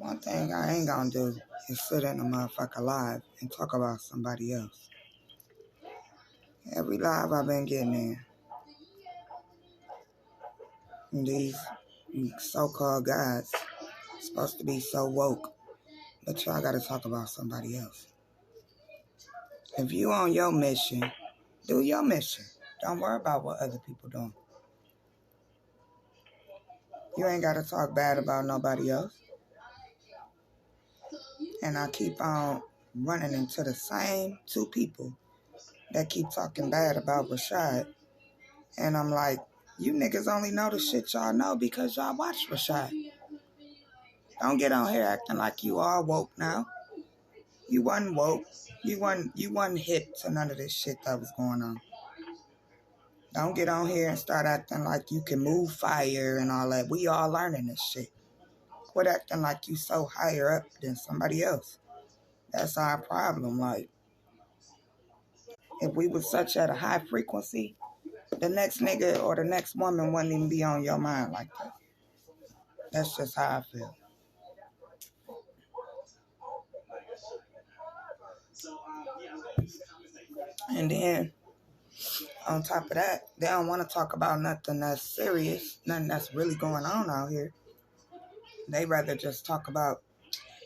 One thing I ain't gonna do is sit in a motherfucker live and talk about somebody else. Every live I've been getting in, these so-called guys supposed to be so woke, but y'all gotta talk about somebody else. If you on your mission, do your mission. Don't worry about what other people doing. You ain't gotta talk bad about nobody else. And I keep on running into the same two people that keep talking bad about Rashad. And I'm like, you niggas only know the shit y'all know because y'all watch Rashad. Don't get on here acting like you all woke now. You wasn't woke. You wasn't hip to none of this shit that was going on. Don't get on here and start acting like you can move fire and all that. We all learning this shit. Quit acting like you so higher up than somebody else. That's our problem. Like, if we was such at a high frequency, the next nigga or the next woman wouldn't even be on your mind like that. That's just how I feel. And then, on top of that, they don't want to talk about nothing that's serious, nothing that's really going on out here. They rather just talk about,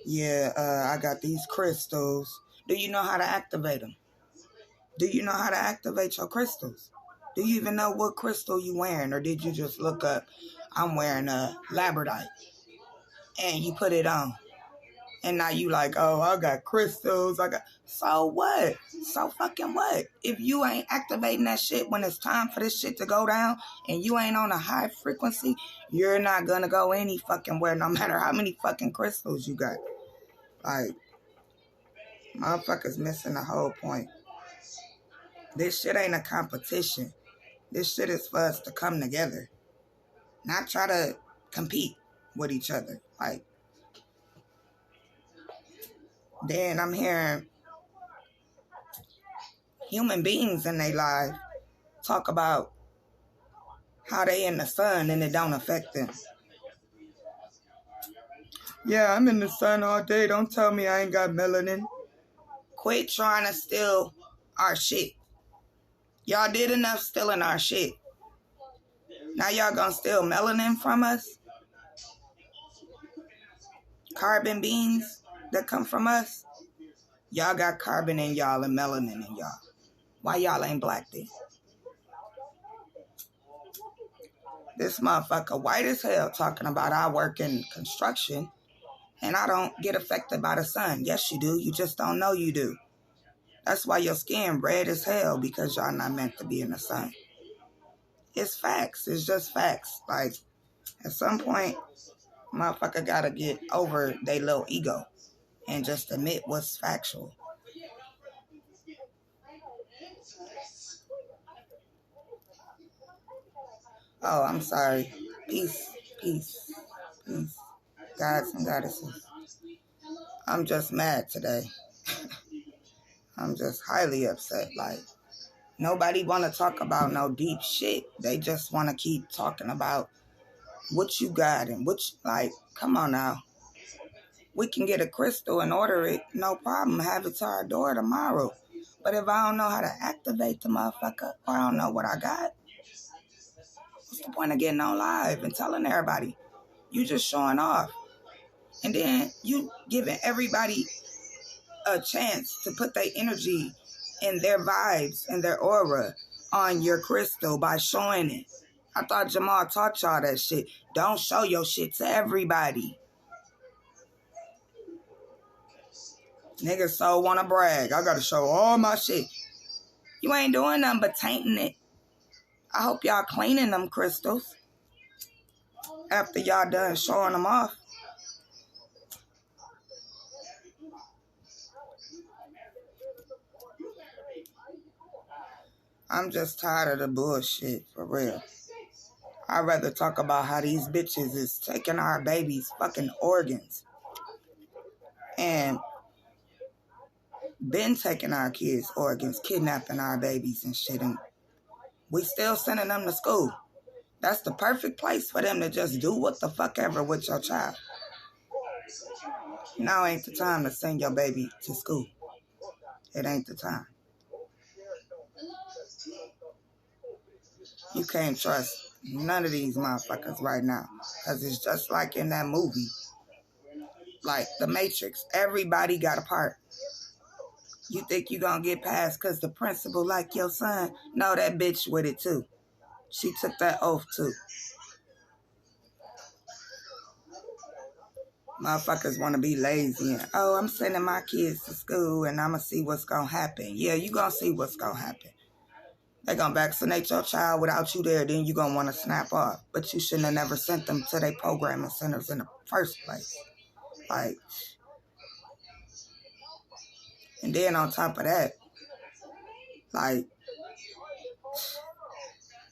I got these crystals. Do you know how to activate them? Do you know how to activate your crystals? Do you even know what crystal you wearing? Or did you just look up, I'm wearing a labradorite, and you put it on? And now you like, oh, I got crystals. So what? So fucking what? If you ain't activating that shit when it's time for this shit to go down and you ain't on a high frequency, you're not gonna go any fucking where no matter how many fucking crystals you got. Like, motherfuckers missing the whole point. This shit ain't a competition. This shit is for us to come together. Not try to compete with each other. Like, then I'm hearing human beings in their life talk about how they in the sun and it don't affect them. Yeah, I'm in the sun all day. Don't tell me I ain't got melanin. Quit trying to steal our shit. Y'all did enough stealing our shit. Now y'all gonna steal melanin from us? Carbon beans that come from us? Y'all got carbon in y'all and melanin in y'all. Why y'all ain't black then? This motherfucker white as hell talking about I work in construction and I don't get affected by the sun. Yes, you do. You just don't know you do. That's why your skin red as hell, because y'all not meant to be in the sun. It's facts. It's just facts. Like, at some point, motherfucker gotta get over their little ego and just admit what's factual. Oh, I'm sorry. Peace, peace, peace. Gods and goddesses. I'm just mad today. I'm just highly upset. Like, nobody want to talk about no deep shit. They just want to keep talking about what you got and like, come on now. We can get a crystal and order it, no problem. Have it to our door tomorrow. But if I don't know how to activate the motherfucker, or I don't know what I got, what's the point of getting on live and telling everybody? You just showing off. And then you giving everybody a chance to put their energy and their vibes and their aura on your crystal by showing it. I thought Jamal taught y'all that shit. Don't show your shit to everybody. Niggas so wanna brag. I gotta show all my shit. You ain't doing nothing but tainting it. I hope y'all cleaning them crystals after y'all done showing them off. I'm just tired of the bullshit, for real. I'd rather talk about how these bitches is taking our babies' fucking organs and been taking our kids' organs, kidnapping our babies and shit, and we still sending them to school. That's the perfect place for them to just do what the fuck ever with your child. Now ain't the time to send your baby to school. It ain't the time. You can't trust none of these motherfuckers right now. Because it's just like in that movie. Like The Matrix. Everybody got a part. You think you gonna get past because the principal like your son? No, that bitch with it too. She took that oath too. Motherfuckers want to be lazy and, oh, I'm sending my kids to school and I'm going to see what's going to happen. Yeah, you going to see what's going to happen. They're going to vaccinate your child without you there, then you going to want to snap off. But you shouldn't have never sent them to their programming centers in the first place. Like, and then on top of that, like,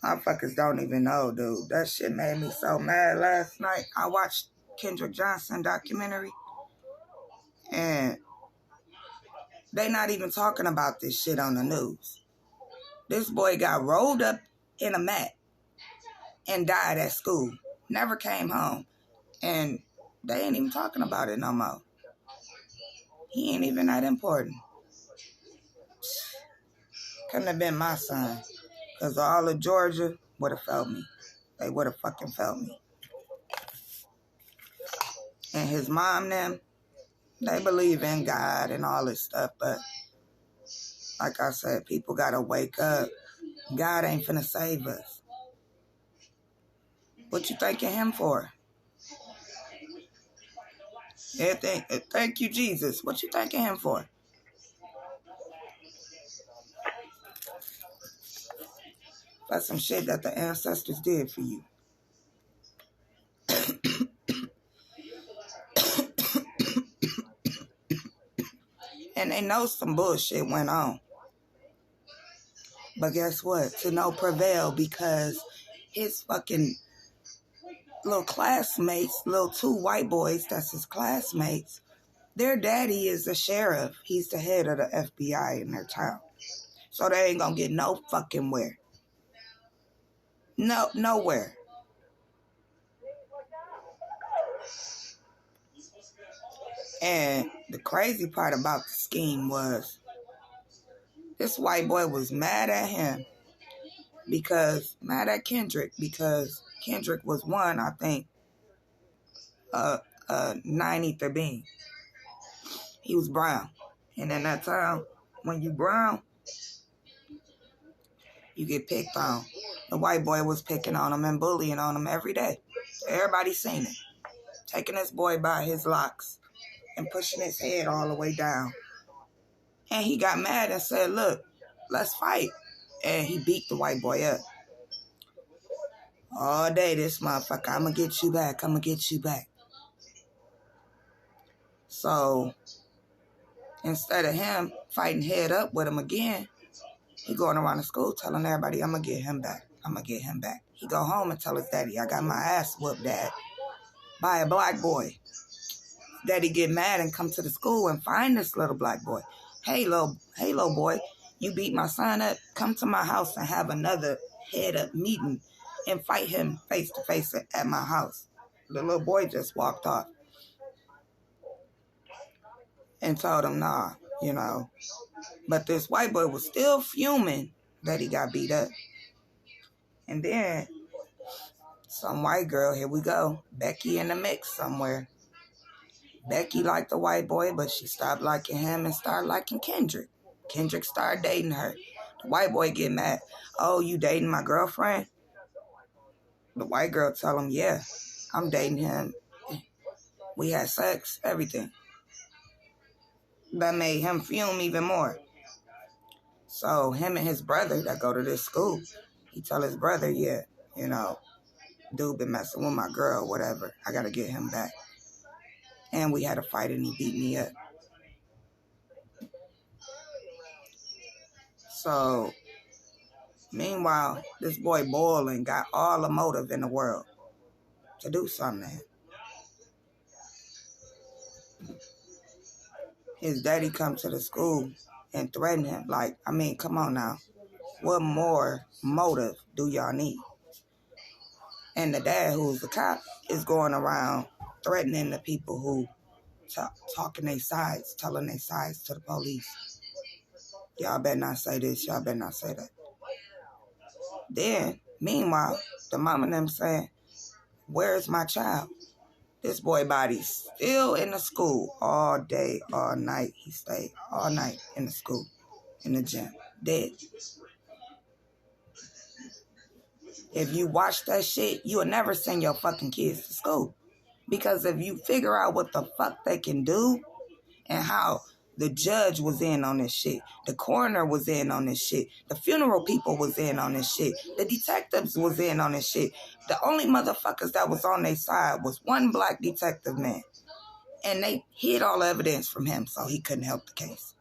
motherfuckers don't even know, dude. That shit made me so mad last night. I watched Kendrick Johnson documentary. And they not even talking about this shit on the news. This boy got rolled up in a mat and died at school. Never came home. And they ain't even talking about it no more. He ain't even that important. Couldn't have been my son. Because all of Georgia would have felt me. They would have fucking felt me. And his mom, them, they believe in God and all this stuff, but like I said, people gotta wake up. God ain't finna save us. What you thanking him for? Thank you, Jesus. What you thanking him for? That's some shit that the ancestors did for you. And they know some bullshit went on. But guess what? To no prevail because his fucking little classmates, little two white boys, that's his classmates, their daddy is a sheriff. He's the head of the FBI in their town. So they ain't gonna get no fucking where. No, nowhere. And the crazy part about the scheme was this white boy was mad at him mad at Kendrick because Kendrick was one, I think, 9 ether being. He was brown. And in that time, when you brown, you get picked on. The white boy was picking on him and bullying on him every day. Everybody seen it. Taking this boy by his locks and pushing his head all the way down. And he got mad and said, look, let's fight. And he beat the white boy up. All day, this motherfucker, I'm going to get you back. I'm going to get you back. So, instead of him fighting head up with him again, he going around the school telling everybody, I'm going to get him back. I'm going to get him back. He go home and tell his daddy, I got my ass whooped, Dad, by a black boy. Daddy get mad and come to the school and find this little black boy. Hey, little boy, you beat my son up. Come to my house and have another head-up meeting and fight him face-to-face at my house. The little boy just walked off and told him, nah, you know. But this white boy was still fuming that he got beat up. And then some white girl, here we go, Becky in the mix somewhere. Becky liked the white boy, but she stopped liking him and started liking Kendrick. Kendrick started dating her. The white boy get mad. Oh, you dating my girlfriend? The white girl tell him, yeah, I'm dating him. We had sex, everything. That made him fume even more. So him and his brother that go to this school, he tell his brother, yeah, you know, dude been messing with my girl, whatever. I got to get him back. And we had a fight and he beat me up. So, meanwhile, this boy Boylan got all the motive in the world to do something. His daddy come to the school and threaten him. Like, I mean, come on now. What more motive do y'all need? And the dad, who's the cop, is going around threatening the people who talking their sides, telling their sides to the police. Y'all better not say this. Y'all better not say that. Then, meanwhile, the mom and them saying, where's my child? This boy body's still in the school all day, all night. He stayed all night in the school, in the gym, dead. If you watch that shit, you'll never send your fucking kids to school. Because if you figure out what the fuck they can do and how the judge was in on this shit, the coroner was in on this shit, the funeral people was in on this shit, the detectives was in on this shit. The only motherfuckers that was on their side was one black detective man. And they hid all the evidence from him so he couldn't help the case.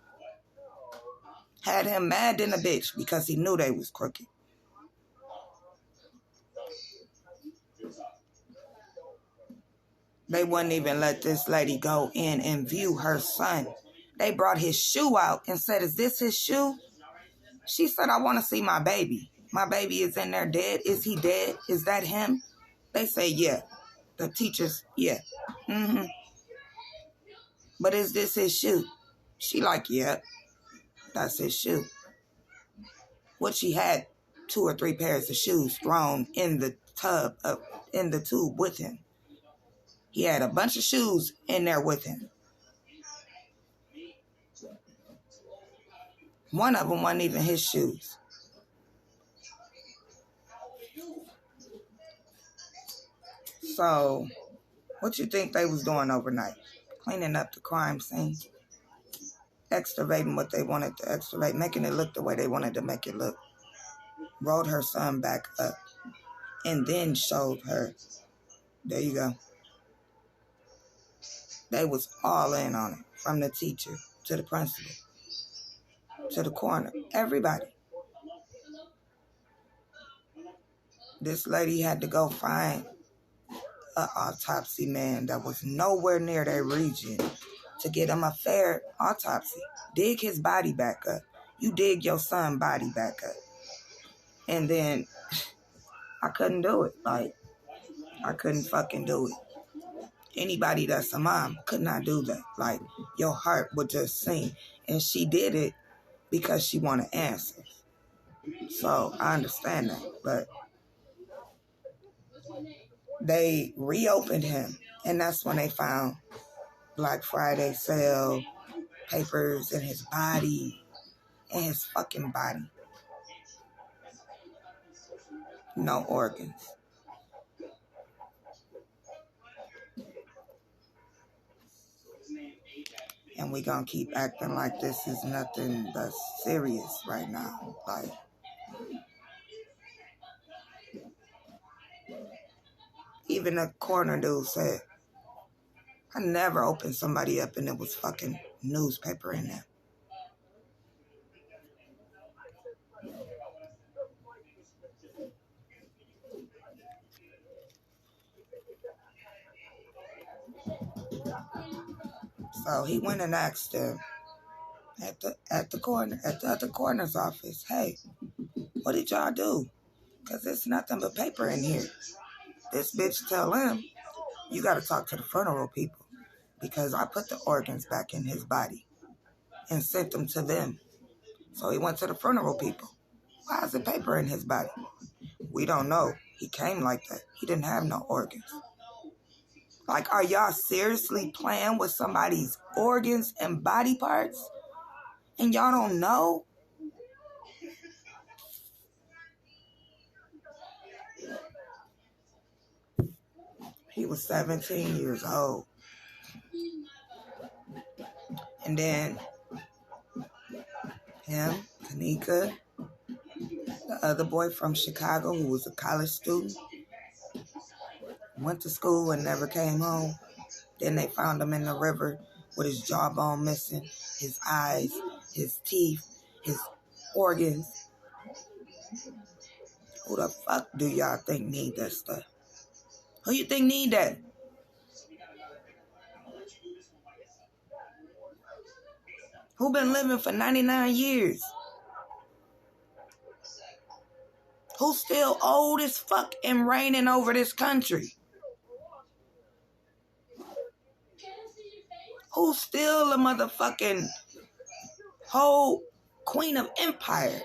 Had him mad than a bitch because he knew they was crooked. They wouldn't even let this lady go in and view her son. They brought his shoe out and said, is this his shoe? She said, I want to see my baby. My baby is in there dead. Is he dead? Is that him? They say, yeah. The teachers, yeah. Mm-hmm. But is this his shoe? She like, yeah, that's his shoe. What she had 2 or 3 pairs of shoes thrown in the in the tube with him. He had a bunch of shoes in there with him. One of them wasn't even his shoes. So, what you think they was doing overnight? Cleaning up the crime scene. Excavating what they wanted to excavate. Making it look the way they wanted to make it look. Rolled her son back up. And then showed her. There you go. They was all in on it. From the teacher to the principal. To the coroner. Everybody. This lady had to go find an autopsy man that was nowhere near their region to get him a fair autopsy. Dig his body back up. You dig your son's body back up. And then I couldn't do it. Like, I couldn't fucking do it. Anybody that's a mom could not do that. Like, your heart would just sink. And she did it because she wanted answers. So I understand that. But they reopened him. And that's when they found Black Friday sale, papers in his body, in his fucking body. No organs. And we gonna keep acting like this is nothing that's serious right now. Like, even the coroner dude said, I never opened somebody up and it was fucking newspaper in there. So he went and asked him at the coroner's office, hey, what did y'all do? Because there's nothing but paper in here. This bitch tell him, you got to talk to the funeral people because I put the organs back in his body and sent them to them. So he went to the funeral people. Why is there paper in his body? We don't know. He came like that. He didn't have no organs. Like, are y'all seriously playing with somebody's organs and body parts? And y'all don't know? He was 17 years old. And then him, Tanika, the other boy from Chicago who was a college student, went to school and never came home. Then they found him in the river with his jawbone missing, his eyes, his teeth, his organs. Who the fuck do y'all think need that stuff? Who you think need that? Who been living for 99 years? Who's still old as fuck and reigning over this country? Who's still a motherfucking whole queen of empire?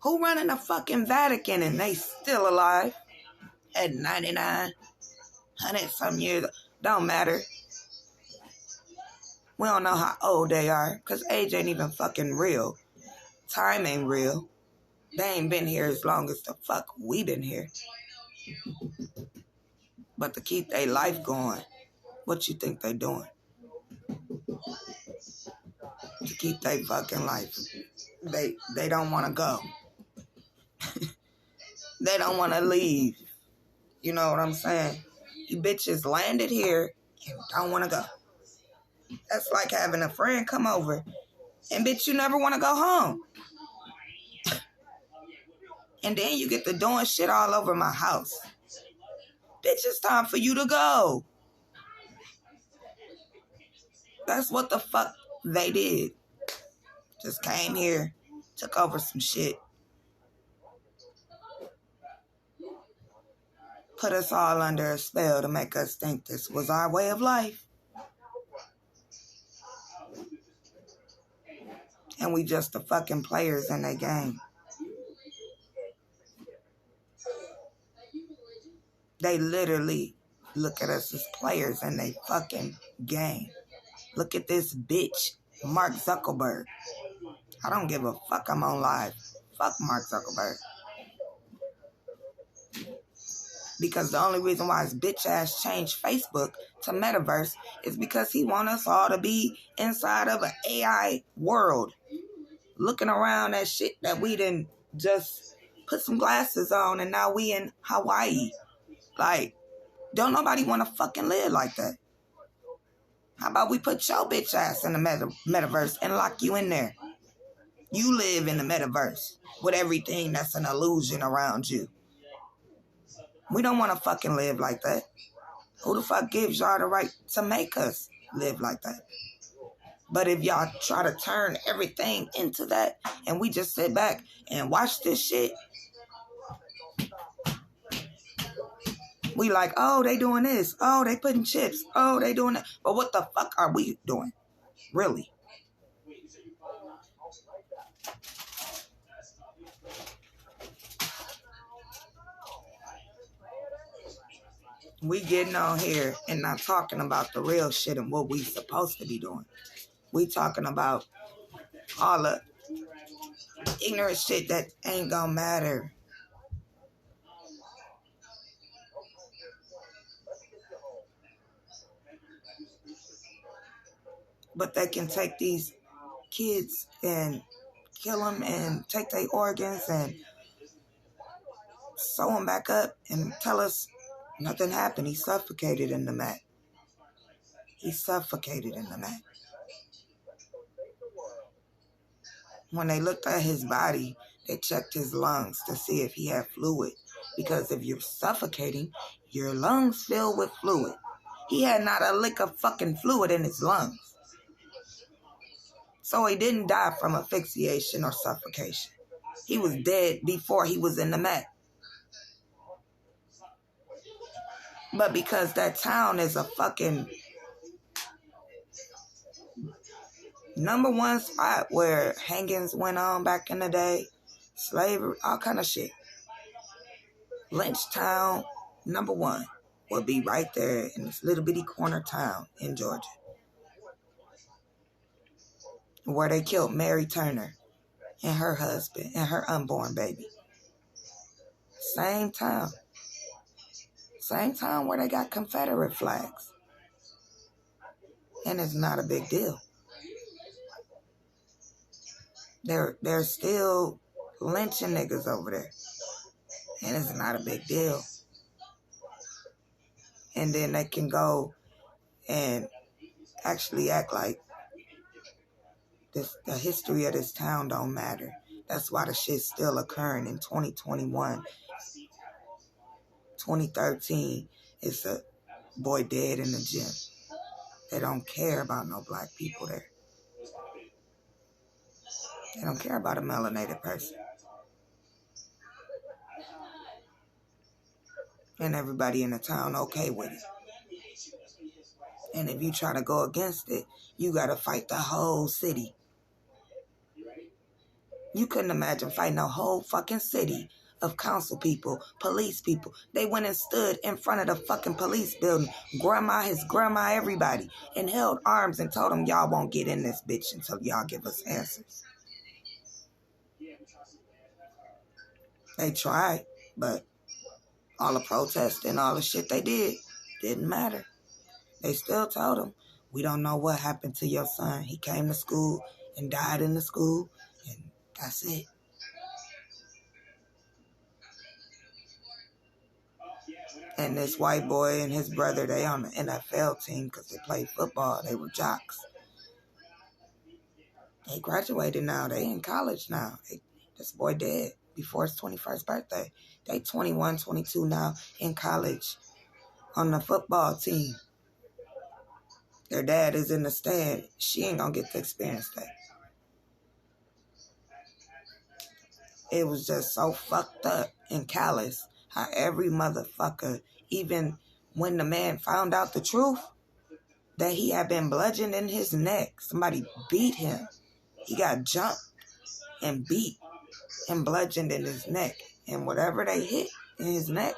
Who running the fucking Vatican and they still alive at 99, 100 some years? Don't matter. We don't know how old they are because age ain't even fucking real. Time ain't real. They ain't been here as long as the fuck we been here. But to keep their life going, what you think they doing? To keep their fucking life. They don't want to go. They don't want to leave. You know what I'm saying? You bitches landed here and don't want to go. That's like having a friend come over and bitch, you never want to go home. And then you get to doing shit all over my house. Bitch, it's time for you to go. That's what the fuck they did. Just came here, took over some shit. Put us all under a spell to make us think this was our way of life. And we just the fucking players in their game. They literally look at us as players in their fucking game. Look at this bitch, Mark Zuckerberg. I don't give a fuck I'm on live. Fuck Mark Zuckerberg. Because the only reason why his bitch ass changed Facebook to Metaverse is because he want us all to be inside of an AI world. Looking around at shit that we didn't just put some glasses on and now we in Hawaii. Like, don't nobody want to fucking live like that. How about we put your bitch ass in the metaverse and lock you in there? You live in the metaverse with everything that's an illusion around you. We don't want to fucking live like that. Who the fuck gives y'all the right to make us live like that? But if y'all try to turn everything into that and we just sit back and watch this shit, we like, oh, they doing this. Oh, they putting chips. Oh, they doing that. But what the fuck are we doing? Really? We getting on here and not talking about the real shit and what we supposed to be doing. We talking about all the ignorant shit that ain't gonna matter. But they can take these kids and kill them and take their organs and sew them back up and tell us nothing happened. He suffocated in the mat. He suffocated in the mat. When they looked at his body, they checked his lungs to see if he had fluid. Because if you're suffocating, your lungs fill with fluid. He had not a lick of fucking fluid in his lungs. So he didn't die from asphyxiation or suffocation. He was dead before he was in the mat. But because that town is a fucking #1 spot where hangings went on back in the day, slavery, all kind of shit. Lynchtown, #1, would be right there in this little bitty corner town in Georgia, where they killed Mary Turner and her husband and her unborn baby. Same town. Same town where they got Confederate flags. And it's not a big deal. They're still lynching niggas over there. And it's not a big deal. And then they can go and actually act like the history of this town don't matter. That's why the shit's still occurring in 2021. 2013, it's a boy dead in the gym. They don't care about no black people there. They don't care about a melanated person. And everybody in the town okay with it. And if you try to go against it, you got to fight the whole city. You couldn't imagine fighting a whole fucking city of council people, police people. They went and stood in front of the fucking police building, his grandma, everybody, and held arms and told them, y'all won't get in this bitch until y'all give us answers. They tried, but all the protests and all the shit they did didn't matter. They still told him, we don't know what happened to your son. He came to school and died in the school, and that's it. And this white boy and his brother, they on the NFL team because they played football. They were jocks. They graduated now. They in college now. This boy dead before his 21st birthday. They 21, 22 now in college on the football team. Their dad is in the stand. She ain't gonna get to experience that. It was just so fucked up and callous how every motherfucker, even when the man found out the truth, that he had been bludgeoned in his neck. Somebody beat him. He got jumped and beat and bludgeoned in his neck. And whatever they hit in his neck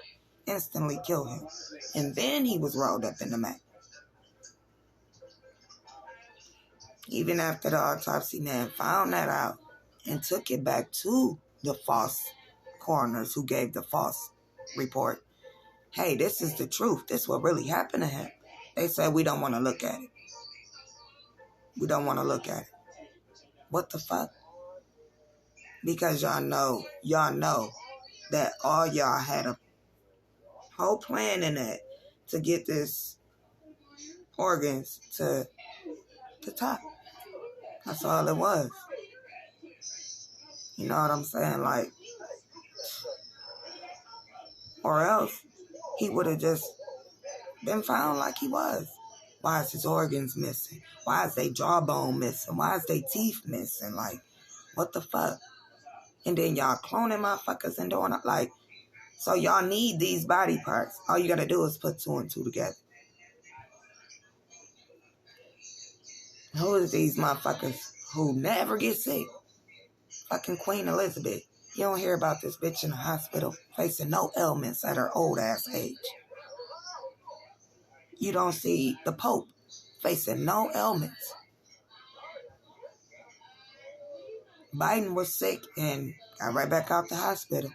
instantly killed him. And then he was rolled up in the mat. Even after the autopsy man found that out and took it back to the false coroners who gave the false report. Hey, this is the truth. This is what really happened to him. They said, we don't want to look at it. We don't want to look at it. What the fuck? Because y'all know that all y'all had a whole plan in that to get this organs to the top. That's all it was. You know what I'm saying? Like, or else he would have just been found like he was. Why is his organs missing? Why is their jawbone missing? Why is their teeth missing? Like, what the fuck? And then y'all cloning motherfuckers and doing it like, so y'all need these body parts. All you gotta do is put 2 and 2 together. Who is these motherfuckers who never get sick? Fucking Queen Elizabeth. You don't hear about this bitch in the hospital facing no ailments at her old ass age. You don't see the Pope facing no ailments. Biden was sick and got right back out the hospital.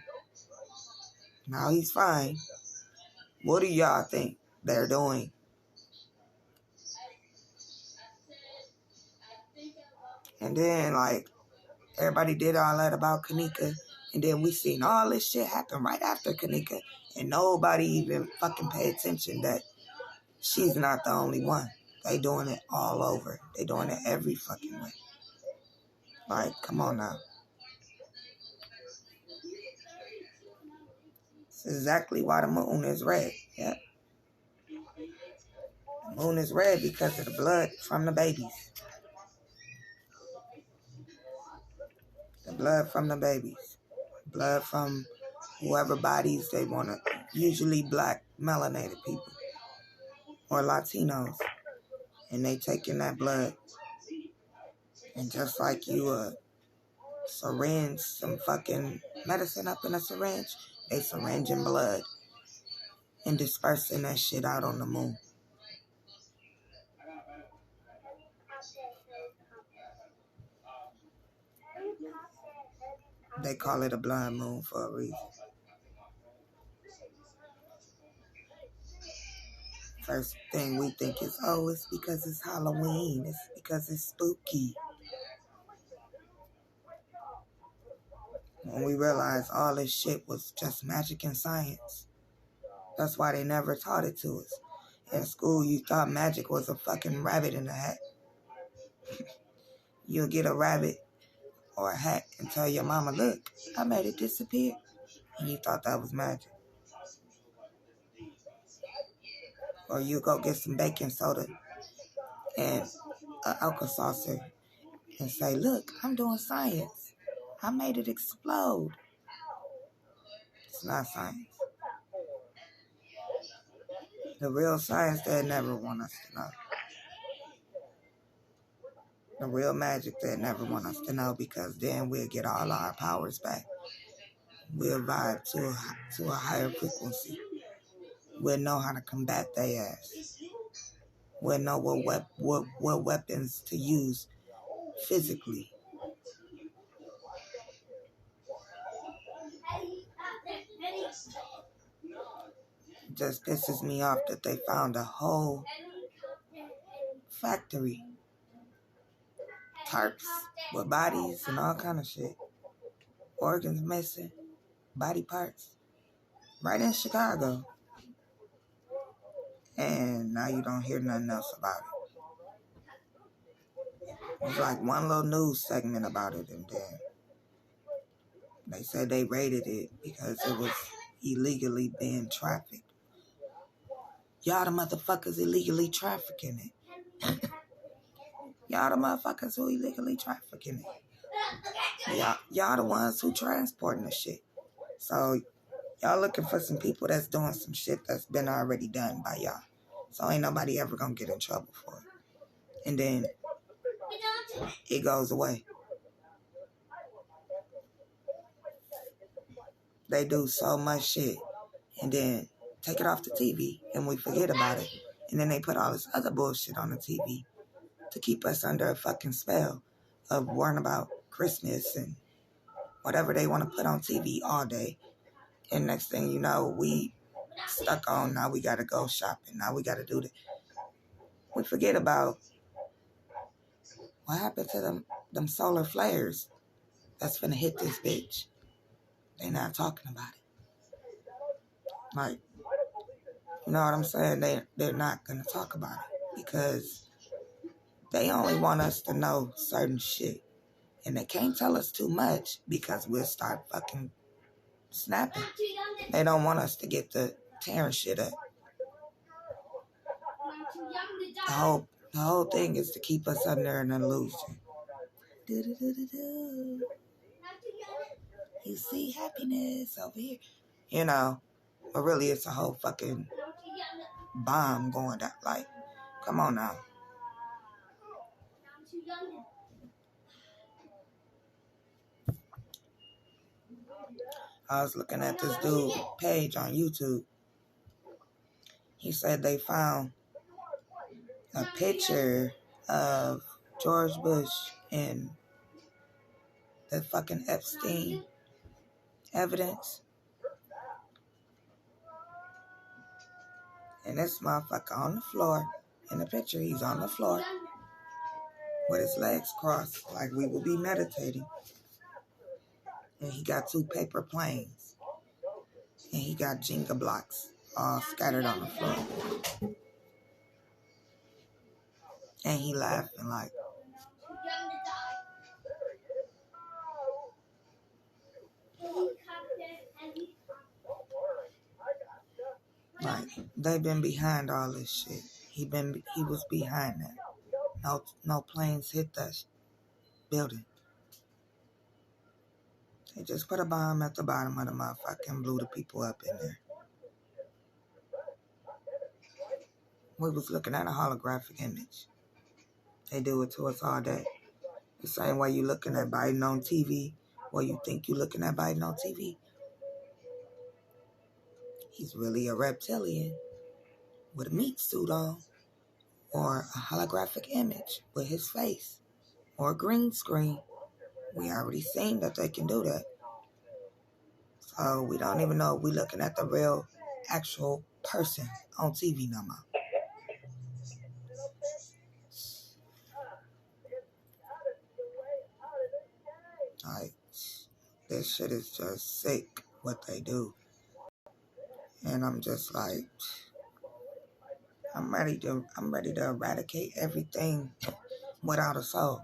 Now he's fine. What do y'all think they're doing? And then, like, everybody did all that about Kanika. And then we seen all this shit happen right after Kanika. And nobody even fucking pay attention that she's not the only one. They doing it all over. They doing it every fucking way. Like, come on now. It's exactly why the moon is red. Yep. The moon is red because of the blood from the babies. The blood from the babies. Blood from whoever bodies they want to. Usually black melanated people. Or Latinos. And they taking that blood. And just like you syringe some fucking medicine up in a syringe, they syringing blood and dispersing that shit out on the moon. They call it a blood moon for a reason. First thing we think is, oh, it's because it's Halloween. It's because it's spooky. When we realize all this shit was just magic and science. That's why they never taught it to us. In school, you thought magic was a fucking rabbit in a hat. You'll get a rabbit or a hat and tell your mama, look, I made it disappear. And you thought that was magic. Or you go get some baking soda and an Alka-Seltzer and say, look, I'm doing science. I made it explode. It's not science. The real science, they never want us to know. The real magic they never want us to know, because then we'll get all our powers back. We'll vibe to a higher frequency. We'll know how to combat their ass. We'll know what weapons to use physically. Just pisses me off that they found a whole factory, tarps with bodies and all kind of shit, organs missing, body parts, right in Chicago. And now you don't hear nothing else about it. There's like one little news segment about it, and then they said they raided it because it was illegally being trafficked. Y'all the motherfuckers illegally trafficking it. Y'all the motherfuckers who illegally trafficking it. Y'all the ones who transporting the shit. So y'all looking for some people that's doing some shit that's been already done by y'all. So ain't nobody ever gonna get in trouble for it. And then it goes away. They do so much shit and then take it off the TV and we forget about it. And then they put all this other bullshit on the TV to keep us under a fucking spell of worrying about Christmas and whatever they want to put on TV all day. And next thing you know, we stuck on, now we got to go shopping. Now we got to do this. We forget about what happened to them solar flares that's finna hit this bitch. They not talking about it. Like, you know what I'm saying? They're not gonna talk about it because they only want us to know certain shit. And they can't tell us too much because we'll start fucking snapping. They don't want us to get the tearing shit up. The whole thing is to keep us under an illusion. You see happiness over here. You know, but really it's a whole fucking bomb going down. Like, come on now. I was looking at this dude page on YouTube. He said they found a picture of George Bush and the fucking Epstein evidence. And this motherfucker on the floor. In the picture, he's on the floor with his legs crossed like we would be meditating. And he got 2 paper planes. And he got Jenga blocks all scattered on the floor. And he laughing like, they've been behind all this shit. He was behind that. No planes hit that building. They just put a bomb at the bottom of the motherfucker and blew the people up in there. We was looking at a holographic image. They do it to us all day. The same way you looking at Biden on TV, or you think you looking at Biden on TV. He's really a reptilian with a meat suit on, or a holographic image with his face, or a green screen. We already seen that they can do that. So we don't even know if we're looking at the real, actual person on TV no more. Like, this shit is just sick, what they do. And I'm just like, I'm ready to eradicate everything without a soul.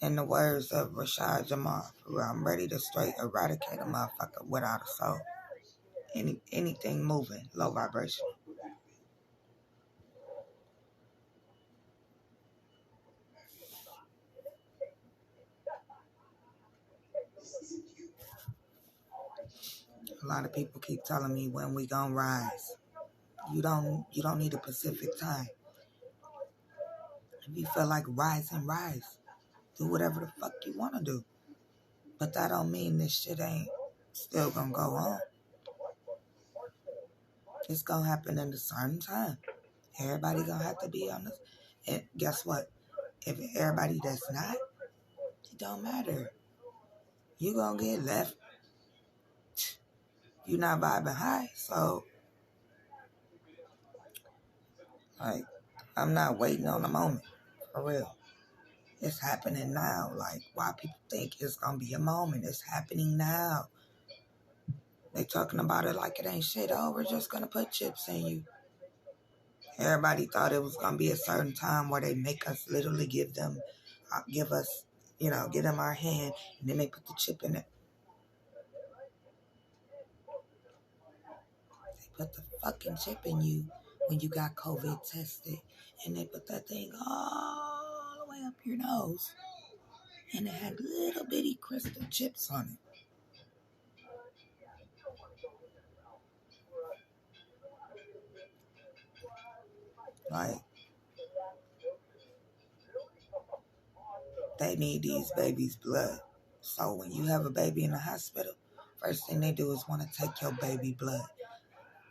In the words of Rashad Jamal, I'm ready to straight eradicate a motherfucker without a soul. Anything moving, low vibration. A lot of people keep telling me when we gonna rise. You don't need a Pacific time. If you feel like rising, rise. Do whatever the fuck you want to do. But that don't mean this shit ain't still gonna go on. It's gonna happen in a certain time. Everybody gonna have to be on this. And guess what? If everybody that's not, it don't matter. You gonna get left. You not vibing high. So, like, I'm not waiting on the moment. For real. It's happening now. Like, why people think it's gonna be a moment. It's happening now. They talking about it like it ain't shit. Oh, we're just gonna put chips in you. Everybody thought it was gonna be a certain time where they make us literally give them our hand, and then they put the chip in it. They put the fucking chip in you when you got COVID tested, and they put that thing all the way up your nose, and it had little bitty crystal chips on it. Like, they need these babies' blood. So when you have a baby in the hospital, first thing they do is want to take your baby blood.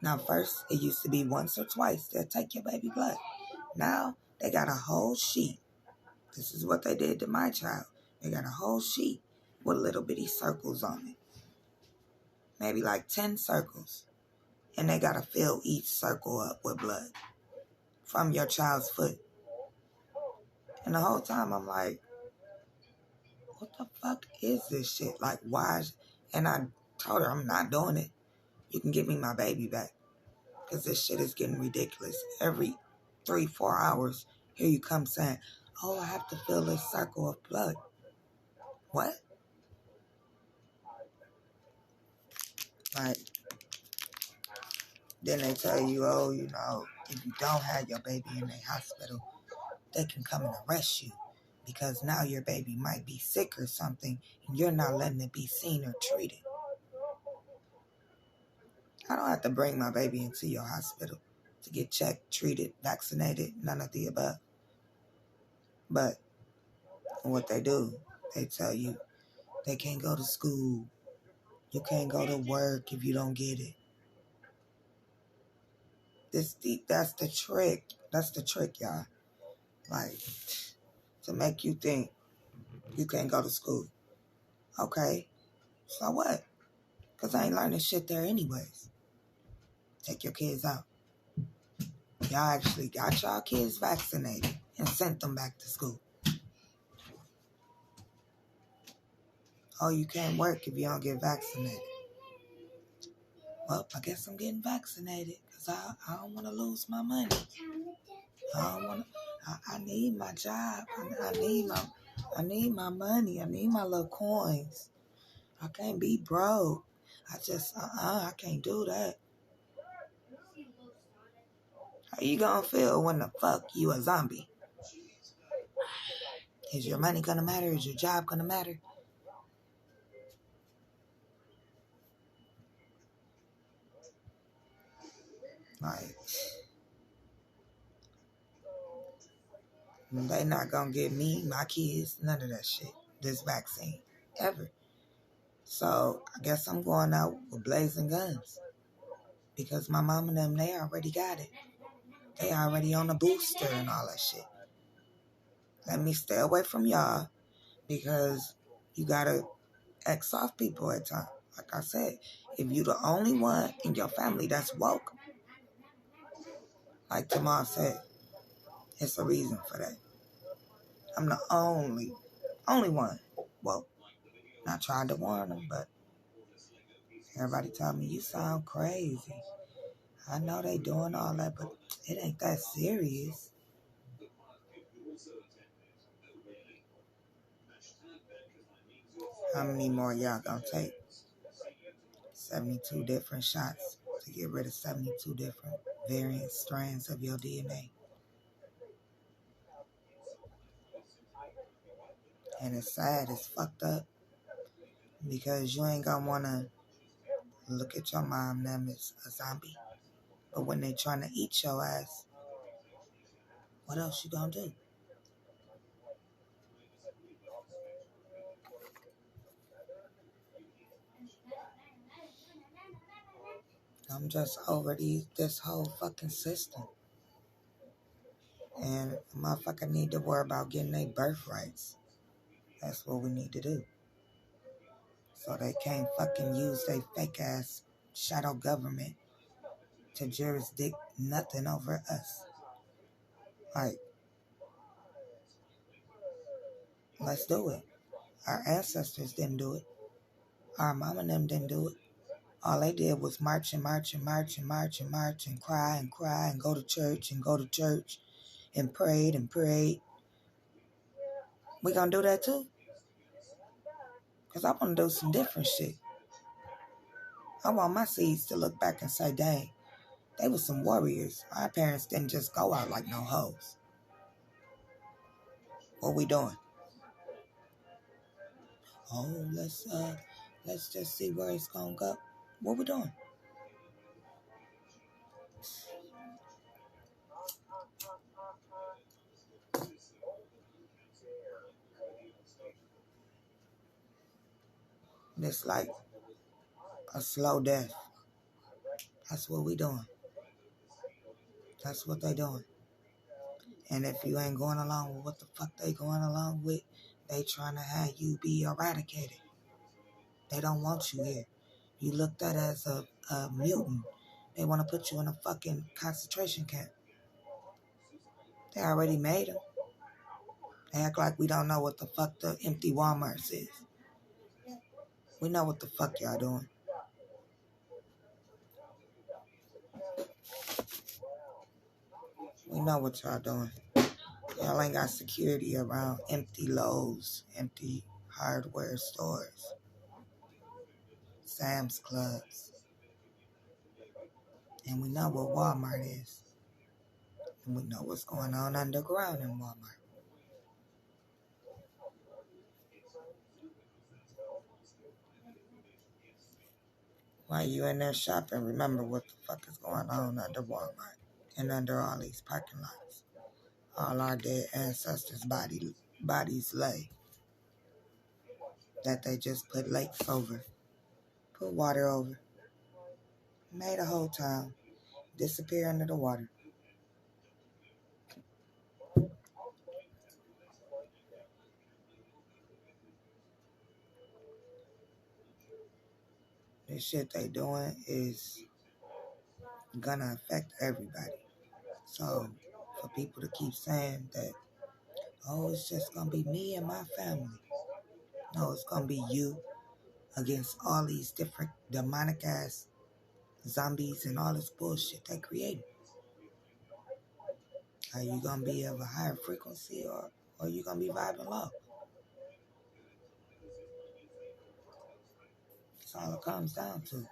Now, first, it used to be once or twice they'll take your baby blood. Now, they got a whole sheet. This is what they did to my child. They got a whole sheet with little bitty circles on it. Maybe like 10 circles. And they got to fill each circle up with blood from your child's foot. And the whole time I'm like, what the fuck is this shit? Like, why? And I told her, I'm not doing it. You can give me my baby back. Because this shit is getting ridiculous. Every 3-4 hours, here you come saying, oh, I have to fill this circle of blood. What? Like, then they tell you, oh, if you don't have your baby in a hospital, they can come and arrest you because now your baby might be sick or something and you're not letting it be seen or treated. I don't have to bring my baby into your hospital to get checked, treated, vaccinated, none of the above. But what they do, they tell you they can't go to school. You can't go to work if you don't get it. That's the trick. That's the trick, y'all. Like, to make you think you can't go to school. Okay, so what? Because I ain't learning shit there anyways. Take your kids out. Y'all actually got y'all kids vaccinated and sent them back to school. Oh, you can't work if you don't get vaccinated. Well, I guess I'm getting vaccinated because I don't want to lose my money. I don't want to. I need my job. I need my money. I need my little coins. I can't be broke. I can't do that. How you gonna feel when the fuck you a zombie? Is your money gonna matter? Is your job gonna matter? Like, they not gonna give me, my kids, none of that shit. This vaccine. Ever. So, I guess I'm going out with blazing guns. Because my mom and them, they already got it. They already on the booster and all that shit. Let me stay away from y'all because you gotta X off people at times. Like I said, if you the only one in your family that's woke, like Tamar said, it's a reason for that. I'm the only one woke. I tried to warn them, but everybody told me, you sound crazy. I know they doing all that, but it ain't that serious. How many more y'all gonna take? 72 different shots to get rid of 72 different variant strands of your DNA. And it's sad, it's fucked up. Because you ain't gonna wanna look at your mom them as a zombie. But when they trying to eat your ass, what else you gonna do? I'm just over this whole fucking system. And a motherfucker need to worry about getting their birthrights. That's what we need to do. So they can't fucking use their fake ass shadow government to jurisdict nothing over us. Like, let's do it. Our ancestors didn't do it. Our mama and them didn't do it. All they did was march and march and march and march and march and cry and go to church and go to church and prayed and prayed. We gonna do that too? Because I want to do some different shit. I want my seeds to look back and say, dang, they were some warriors. Our parents didn't just go out like no hoes. What we doing? Oh, let's just see where it's gonna go. What we doing? It's like a slow death. That's what we doing. That's what they doing. And if you ain't going along with what the fuck they going along with, they trying to have you be eradicated. They don't want you here. You looked at as a mutant. They want to put you in a fucking concentration camp. They already made them. They act like we don't know what the fuck the empty Walmarts is. We know what the fuck y'all doing. We know what y'all doing. Y'all ain't got security around empty Lowe's, empty hardware stores, Sam's Clubs. And we know what Walmart is. And we know what's going on underground in Walmart. While you in there shopping, remember what the fuck is going on under Walmart and under all these parking lots. All our dead ancestors' bodies lay. That they just put lakes over, put water over, made a whole town disappear under the water. This shit they doing is gonna affect everybody. So for people to keep saying that, oh, it's just gonna be me and my family. No, it's gonna be you against all these different demonic ass zombies and all this bullshit they created. Are you gonna be of a higher frequency or are you gonna be vibing low? That's all it comes down to.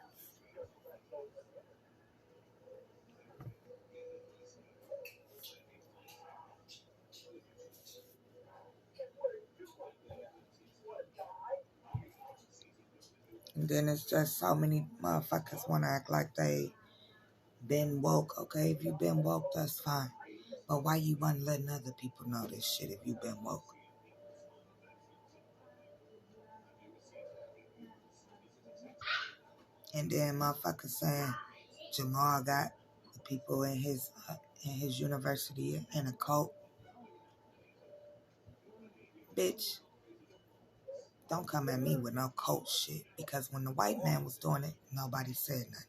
And then it's just so many motherfuckers wanna act like they been woke. Okay, if you been woke, that's fine. But why you wasn't letting other people know this shit if you been woke? And then motherfuckers saying Jamal got the people in his university in a cult. Bitch, don't come at me with no cult shit. Because when the white man was doing it, nobody said nothing.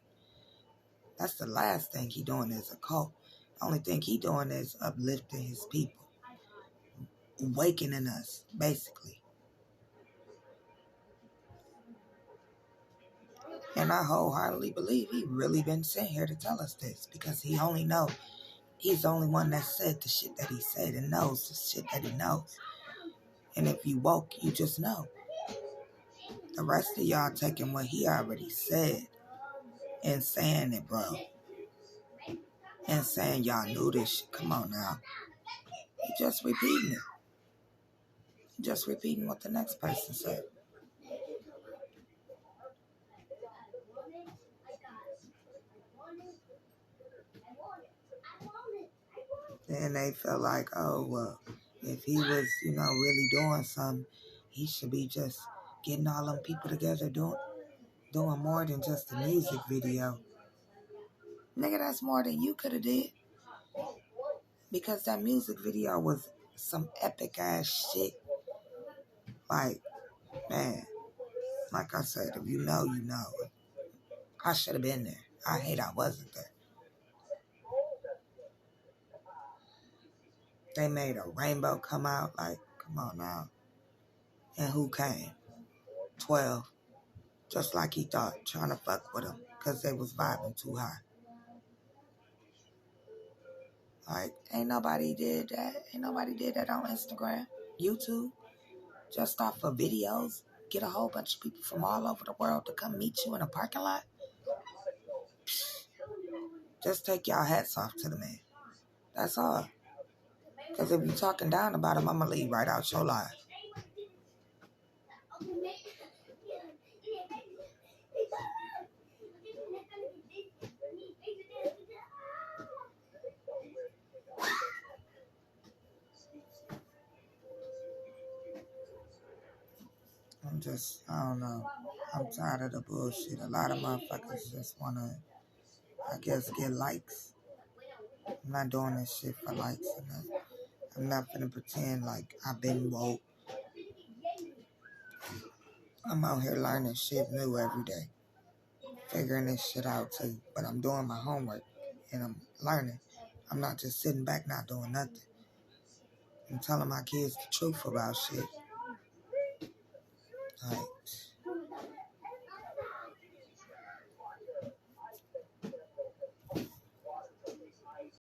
That's the last thing he doing is a cult. The only thing he doing is uplifting his people. Awakening us, basically. And I wholeheartedly believe he really been sent here to tell us this. Because he's the only one that said the shit that he said and knows the shit that he knows. And if you woke, you just know. The rest of y'all taking what he already said and saying it, bro. And saying y'all knew this shit. Come on now. You just repeating it. You just repeating what the next person said. Then they felt like, oh, well, if he was, really doing something, he should be just getting all them people together doing more than just a music video. Nigga, that's more than you could have did. Because that music video was some epic ass shit. Like, man, like I said, if you know, you know. I should have been there. I hate I wasn't there. They made a rainbow come out. Like, come on now. And who came? 12. Just like he thought, trying to fuck with him. Because they was vibing too high. Like, ain't nobody did that. Ain't nobody did that on Instagram, YouTube. Just off of videos. Get a whole bunch of people from all over the world to come meet you in a parking lot. Just take y'all hats off to the man. That's all. Because if you talking down about him, I'm going to leave right out your life. I don't know. I'm tired of the bullshit. A lot of motherfuckers just want to, I guess, get likes. I'm not doing this shit for likes. I'm not finna pretend like I've been woke. I'm out here learning shit new every day. Figuring this shit out too. But I'm doing my homework and I'm learning. I'm not just sitting back not doing nothing. I'm telling my kids the truth about shit. Like,